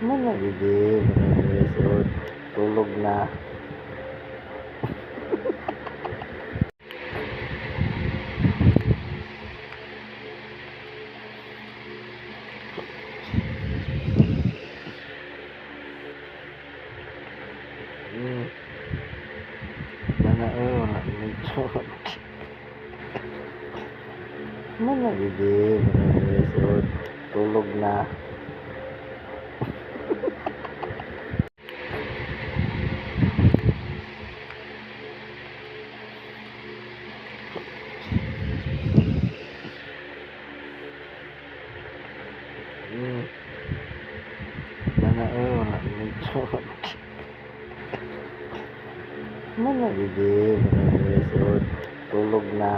Mana gigi, beresod, tulog na. Mana wala medyo. Mana gigi, beresod, tulog na. Mana wala medyo. Mana gigi, beresod, tulog na.